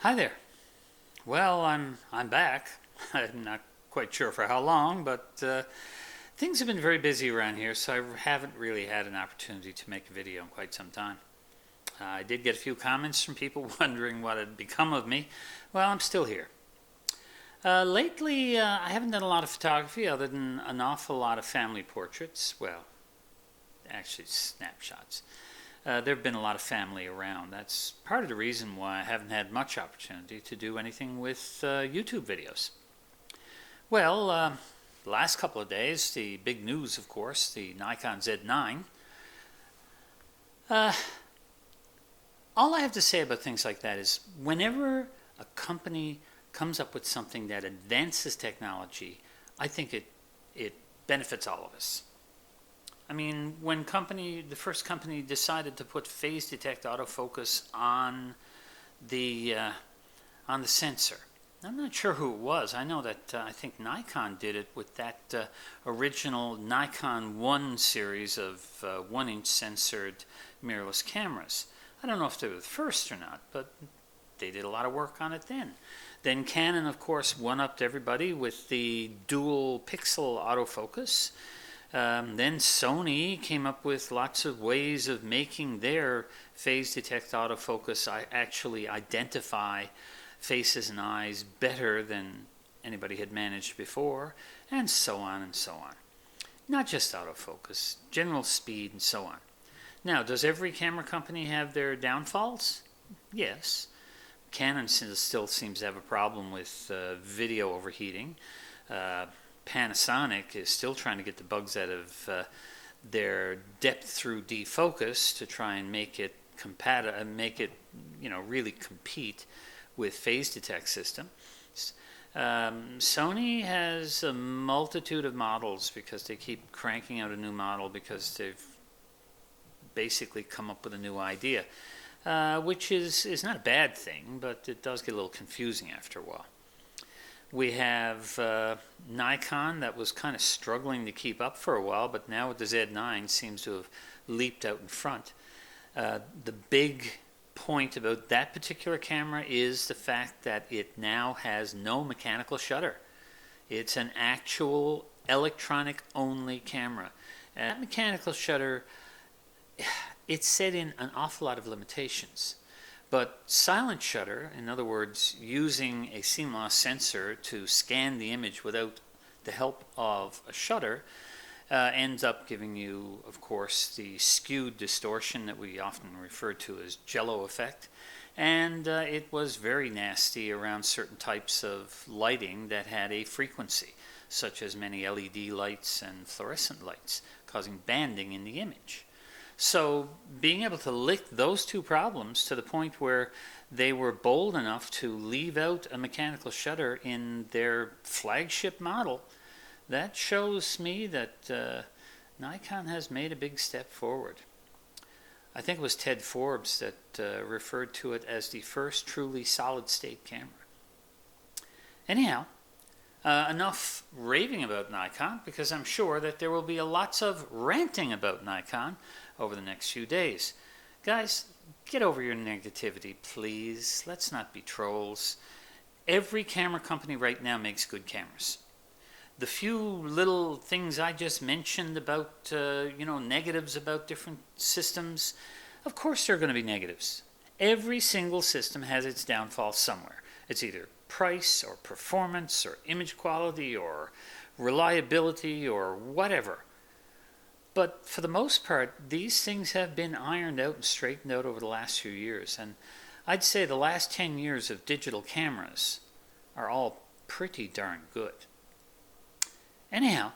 Hi there. Well, I'm back. I'm not quite sure for how long, but things have been very busy around here, so I haven't really had an opportunity to make a video in quite some time. I did get a few comments from people wondering what had become of me. Well, I'm still here. Lately, I haven't done a lot of photography other than an awful lot of family portraits. Well, actually, snapshots. There have been a lot of family around. That's part of the reason why I haven't had much opportunity to do anything with YouTube videos. Well, the last couple of days, the big news, of course, the Nikon Z9. All I have to say about things like that is whenever a company comes up with something that advances technology, I think it benefits all of us. I mean, when the first company decided to put phase detect autofocus on the sensor, I'm not sure who it was. I know that I think Nikon did it with that original Nikon 1 series of 1-inch censored mirrorless cameras. I don't know if they were the first or not, but they did a lot of work on it then. Then Canon, of course, one-upped everybody with the dual pixel autofocus. Then Sony came up with lots of ways of making their phase detect autofocus actually identify faces and eyes better than anybody had managed before, and so on and so on. Not just autofocus, general speed and so on. Now, does every camera company have their downfalls? Yes. Canon still seems to have a problem with video overheating. Panasonic is still trying to get the bugs out of their depth through defocus to try and make it really compete with phase detect systems. Sony has a multitude of models because they keep cranking out a new model because they've basically come up with a new idea, which is not a bad thing, but it does get a little confusing after a while. We have Nikon that was kind of struggling to keep up for a while, but now with the Z9 seems to have leaped out in front. The big point about that particular camera is the fact that it now has no mechanical shutter. It's an actual electronic only camera. And that mechanical shutter, it's set in an awful lot of limitations. But silent shutter, in other words, using a CMOS sensor to scan the image without the help of a shutter, ends up giving you, of course, the skewed distortion that we often refer to as jello effect. And it was very nasty around certain types of lighting that had a frequency, such as many LED lights and fluorescent lights, causing banding in the image. So being able to lick those two problems to the point where they were bold enough to leave out a mechanical shutter in their flagship model, that shows me that Nikon has made a big step forward. I think it was Ted Forbes that referred to it as the first truly solid-state camera. Anyhow, enough raving about Nikon, because I'm sure that there will be lots of ranting about Nikon over the next few days. Guys, get over your negativity, please. Let's not be trolls. Every camera company right now makes good cameras. The few little things I just mentioned about, negatives about different systems, of course there are going to be negatives. Every single system has its downfall somewhere. It's either price or performance or image quality or reliability or whatever. But for the most part, these things have been ironed out and straightened out over the last few years. And I'd say the last 10 years of digital cameras are all pretty darn good. Anyhow,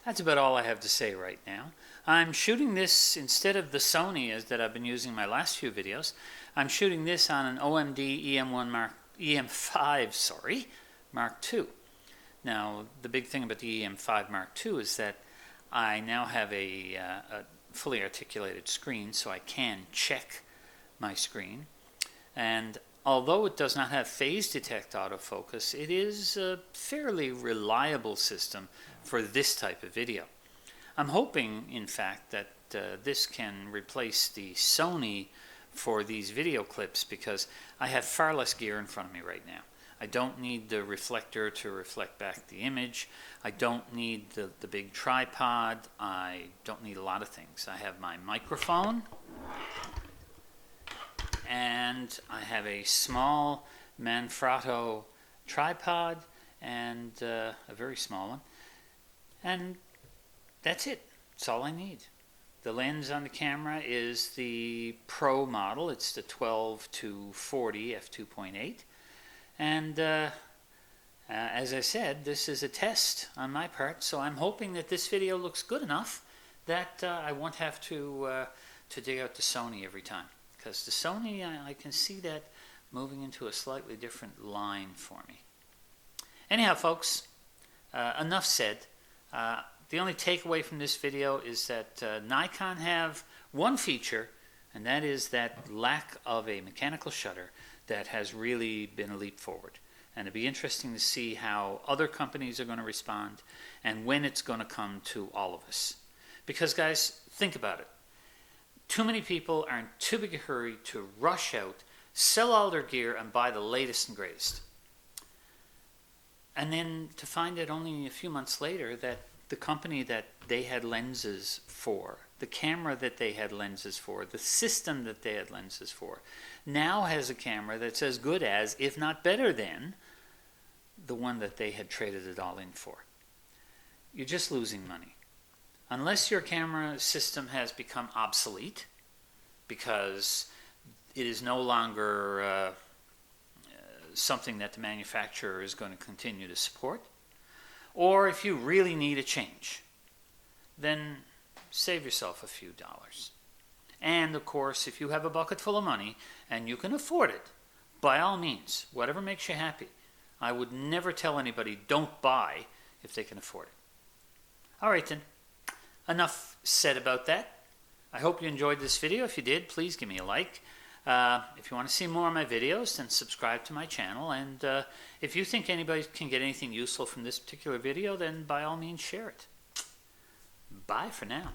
that's about all I have to say right now. I'm shooting this instead of the Sony that I've been using in my last few videos. I'm shooting this on an OMD EM5 Mark II. Now, the big thing about the EM5 Mark II is that I now have a fully articulated screen, so I can check my screen. And although it does not have phase detect autofocus, it is a fairly reliable system for this type of video. I'm hoping, in fact, that this can replace the Sony for these video clips because I have far less gear in front of me right now. I don't need the reflector to reflect back the image. I don't need the big tripod. I don't need a lot of things. I have my microphone, and I have a small Manfrotto tripod, and a very small one, and that's it. That's all I need. The lens on the camera is the Pro model. It's the 12 to 40 f2.8, and as I said, this is a test on my part, so I'm hoping that this video looks good enough that I won't have to dig out the Sony every time, because the Sony, I can see that moving into a slightly different line for me. Anyhow, folks, enough said. The only takeaway from this video is that Nikon have one feature, and that is that lack of a mechanical shutter that has really been a leap forward. And it'll be interesting to see how other companies are going to respond and when it's going to come to all of us. Because, guys, think about it. Too many people are in too big a hurry to rush out, sell all their gear, and buy the latest and greatest. And then to find out only a few months later that the company that they had lenses for, the camera that they had lenses for, the system that they had lenses for, now has a camera that's as good as, if not better than, the one that they had traded it all in for. You're just losing money. Unless your camera system has become obsolete because it is no longer something that the manufacturer is going to continue to support, or if you really need a change, then save yourself a few dollars. And of course, if you have a bucket full of money and you can afford it, by all means, whatever makes you happy. I would never tell anybody don't buy if they can afford it. All right then, enough said about that. I hope you enjoyed this video. If you did, please give me a like. If you want to see more of my videos, then subscribe to my channel. And if you think anybody can get anything useful from this particular video, then by all means share it. Bye for now.